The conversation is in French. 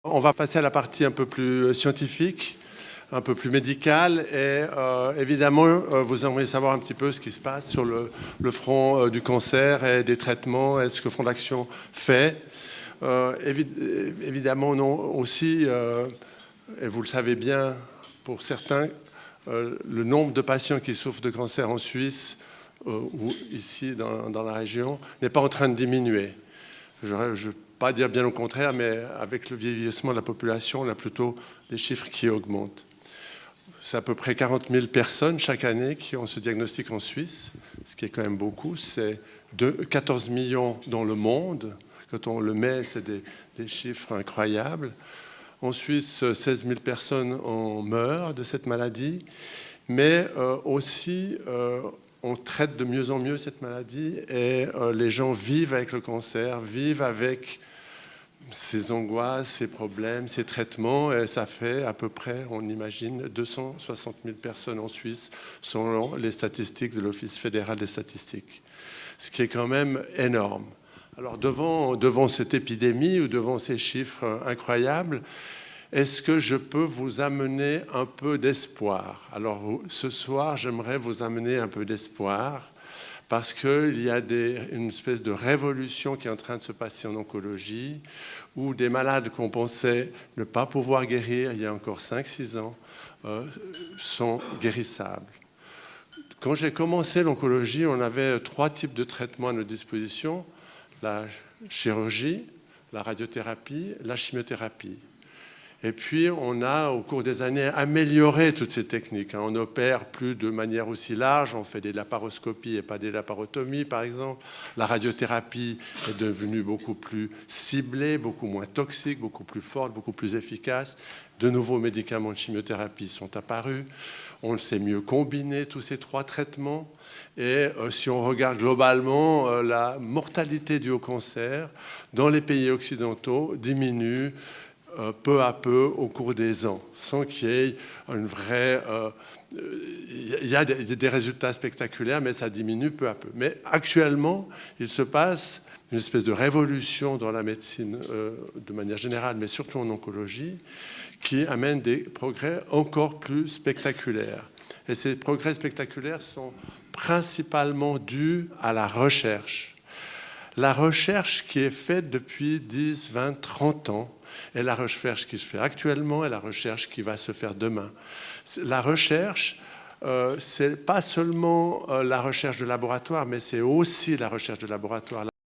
On va passer à la partie un peu plus scientifique, un peu plus médicale. Et évidemment, vous aimeriez savoir un petit peu ce qui se passe sur le front du cancer et des traitements et ce que Fonds d'Action fait. Évidemment, non, aussi, et vous le savez bien, pour certains, le nombre de patients qui souffrent de cancer en Suisse ou ici dans la région n'est pas en train de diminuer. Je ne veux pas dire bien au contraire, mais avec le vieillissement de la population, on a plutôt des chiffres qui augmentent. C'est à peu près 40 000 personnes chaque année qui ont ce diagnostic en Suisse, ce qui est quand même beaucoup. C'est 14 millions dans le monde. Quand on le met, c'est des chiffres incroyables. En Suisse, 16 000 personnes en meurent de cette maladie, mais aussi on traite de mieux en mieux cette maladie et les gens vivent avec le cancer, vivent avec ces angoisses, ces problèmes, ces traitements, et ça fait à peu près, on imagine, 260 000 personnes en Suisse selon les statistiques de l'Office fédéral des statistiques, ce qui est quand même énorme. Alors devant cette épidémie ou devant ces chiffres incroyables, est-ce que je peux vous amener un peu d'espoir? Alors ce soir, j'aimerais vous amener un peu d'espoir parce qu'il y a une espèce de révolution qui est en train de se passer en oncologie où des malades qu'on pensait ne pas pouvoir guérir il y a encore 5-6 ans sont guérissables. Quand j'ai commencé l'oncologie, on avait 3 types de traitements à notre disposition: la chirurgie, la radiothérapie, la chimiothérapie. Et puis, on a, au cours des années, amélioré toutes ces techniques. On n'opère plus de manière aussi large. On fait des laparoscopies et pas des laparotomies, par exemple. La radiothérapie est devenue beaucoup plus ciblée, beaucoup moins toxique, beaucoup plus forte, beaucoup plus efficace. De nouveaux médicaments de chimiothérapie sont apparus. On sait mieux combiner tous ces 3 traitements. Et si on regarde globalement, la mortalité due au cancer dans les pays occidentaux diminue peu à peu au cours des ans, sans qu'il y ait une vraie... il y a des résultats spectaculaires, mais ça diminue peu à peu. Mais actuellement, il se passe une espèce de révolution dans la médecine de manière générale, mais surtout en oncologie, qui amène des progrès encore plus spectaculaires. Et ces progrès spectaculaires sont principalement dus à la recherche. La recherche qui est faite depuis 10, 20, 30 ans, et la recherche qui se fait actuellement et la recherche qui va se faire demain. La recherche, c'est pas seulement la recherche de laboratoire, mais c'est aussi la recherche de laboratoire.